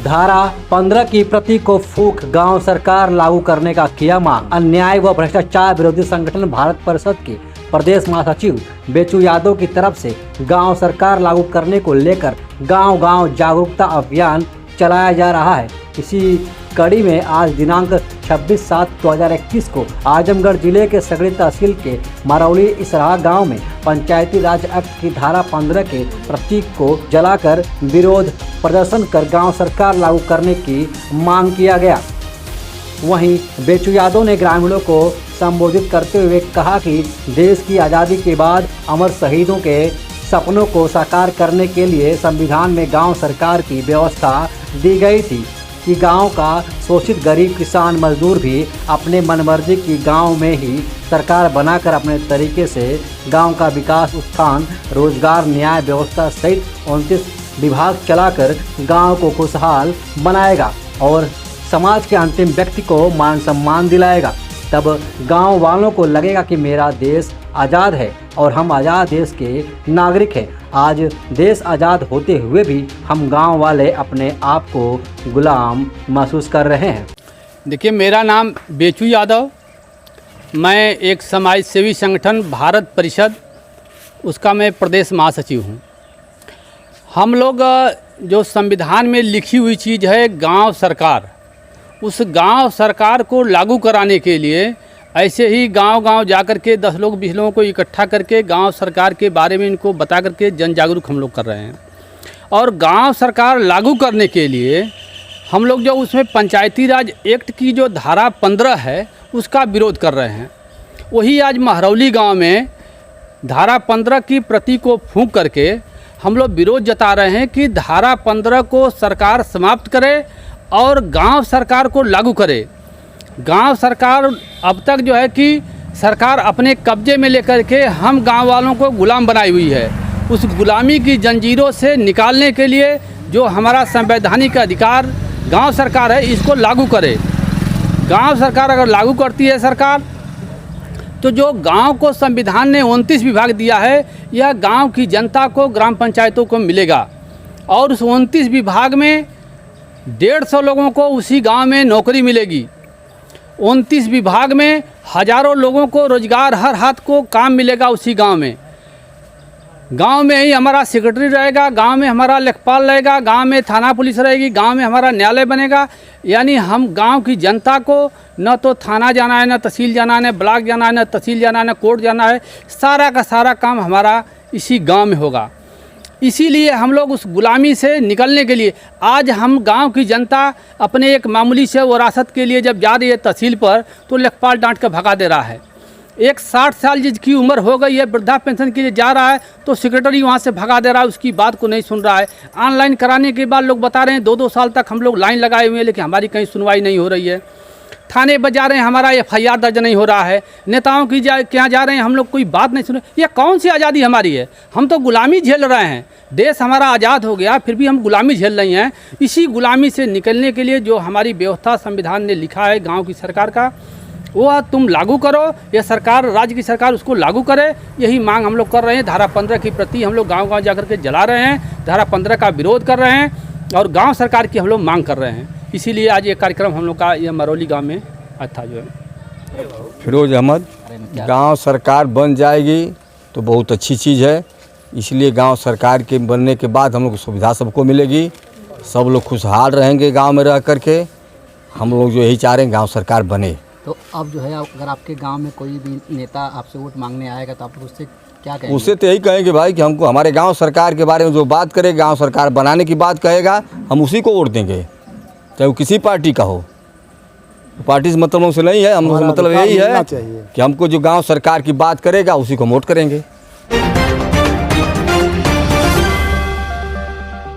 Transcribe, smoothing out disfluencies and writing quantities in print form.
धारा 15 की प्रति को फूंक गांव सरकार लागू करने का किया मांग। अन्याय व भ्रष्टाचार विरोधी संगठन भारत परिषद के प्रदेश महासचिव बेचू यादव की तरफ से गांव सरकार लागू करने को लेकर गांव-गांव जागरूकता अभियान चलाया जा रहा है। इसी कड़ी में आज दिनांक 26/7/2021 को आजमगढ़ जिले के सगड़ी तहसील के मरौली इसराहा गांव में पंचायती राज एक्ट की धारा 15 के प्रतीक को जलाकर विरोध प्रदर्शन कर गांव सरकार लागू करने की मांग किया गया। वहीं बेचू यादव ने ग्रामीणों को संबोधित करते हुए कहा कि देश की आज़ादी के बाद अमर शहीदों के सपनों को साकार करने के लिए संविधान में गांव सरकार की व्यवस्था दी गई थी कि गांव का शोषित गरीब किसान मजदूर भी अपने मनमर्जी की गांव में ही सरकार बनाकर अपने तरीके से गांव का विकास, उत्थान, रोजगार, न्याय व्यवस्था सहित 29 विभाग चलाकर गांव को खुशहाल बनाएगा और समाज के अंतिम व्यक्ति को मान सम्मान दिलाएगा। तब गांव वालों को लगेगा कि मेरा देश आज़ाद है और हम आज़ाद देश के नागरिक हैं। आज देश आज़ाद होते हुए भी हम गांव वाले अपने आप को गुलाम महसूस कर रहे हैं। देखिए, मेरा नाम बेचू यादव, मैं एक समाज सेवी संगठन भारत परिषद उसका मैं प्रदेश महासचिव हूँ। हम लोग जो संविधान में लिखी हुई चीज़ है गांव सरकार, उस गांव सरकार को लागू कराने के लिए ऐसे ही गांव-गांव जाकर के 10 लोग 20 लोगों को इकट्ठा करके गांव सरकार के बारे में इनको बता करके जन जागरूक हम लोग कर रहे हैं। और गांव सरकार लागू करने के लिए हम लोग जो उसमें पंचायती राज एक्ट की जो धारा 15 है उसका विरोध कर रहे हैं। वही आज महरौली गांव में धारा 15 की प्रति को फूंक करके हम लोग विरोध जता रहे हैं कि धारा 15 को सरकार समाप्त करे और गांव सरकार को लागू करे। गांव सरकार अब तक जो है कि सरकार अपने कब्जे में लेकर के हम गांव वालों को गुलाम बनाई हुई है। उस गुलामी की जंजीरों से निकालने के लिए जो हमारा संवैधानिक अधिकार गांव सरकार है, इसको लागू करे। गांव सरकार अगर लागू करती है सरकार, तो जो गांव को संविधान ने 29 विभाग दिया है, यह गांव की जनता को, ग्राम पंचायतों को मिलेगा। और उस 29 विभाग में 150 लोगों को उसी गांव में नौकरी मिलेगी। 29 विभाग में हज़ारों लोगों को रोजगार, हर हाथ को काम मिलेगा उसी गांव में। गांव में ही हमारा सेक्रेटरी रहेगा, गांव में हमारा लेखपाल रहेगा, गांव में थाना पुलिस रहेगी, गांव में हमारा न्यायालय बनेगा। यानी हम गांव की जनता को न तो थाना जाना है, न तहसील जाना है, न ब्लॉक जाना है, न तहसील जाना है, न कोर्ट जाना है। सारा का सारा काम हमारा इसी गाँव में होगा। इसीलिए हम लोग उस गुलामी से निकलने के लिए आज हम गांव की जनता अपने एक मामूली से वरासत के लिए जब जा रही है तहसील पर, तो लेखपाल डांट कर भगा दे रहा है। एक 60 साल जिसकी उम्र हो गई है, वृद्धा पेंशन के लिए जा रहा है, तो सेक्रेटरी वहां से भगा दे रहा है, उसकी बात को नहीं सुन रहा है। ऑनलाइन कराने के बाद लोग बता रहे हैं 2-2 साल तक हम लोग लाइन लगाए हुए हैं, लेकिन हमारी कहीं सुनवाई नहीं हो रही है। थाने बजा रहे हैं, हमारा FIR दर्ज नहीं हो रहा है। नेताओं की क्या जा रहे हैं, हम लोग कोई बात नहीं सुन रहे। ये कौन सी आज़ादी हमारी है? हम तो गुलामी झेल रहे हैं। देश हमारा आज़ाद हो गया, फिर भी हम गुलामी झेल रहे हैं। इसी गुलामी से निकलने के लिए जो हमारी व्यवस्था संविधान ने लिखा है गांव की सरकार का, वो तुम लागू करो। ये सरकार, राज्य की सरकार उसको लागू करे, यही मांग हम लोग कर रहे हैं। धारा 15 की प्रति हम लोग गाँव-गाँव जाकर के जला रहे हैं, धारा 15 का विरोध कर रहे हैं और गाँव सरकार की हम लोग मांग कर रहे हैं। इसीलिए आज ये कार्यक्रम हम लोग का ये मरौली गाँव में आज था। जो है फिरोज अहमद, गांव सरकार बन जाएगी तो बहुत अच्छी चीज़ है। इसलिए गांव सरकार के बनने के बाद हम लोग को सुविधा सबको मिलेगी, सब लोग खुशहाल रहेंगे गांव में रह करके। हम लोग जो यही चाह रहे हैं गांव सरकार बने। तो अब जो है अगर आपके गांव में कोई भी नेता आपसे वोट मांगने आएगा तो आप उससे क्या कहेंगे? उससे तो यही कहेंगे भाई कि हमको हमारे गाँव सरकार के बारे में जो बात करे, गाँव सरकार बनाने की बात कहेगा, हम उसी को वोट देंगे, चाहे वो किसी पार्टी का हो। पार्टी से मतलब हमसे नहीं है, हम मतलब यही है कि हमको जो गांव सरकार की बात करेगा उसी को वोट करेंगे।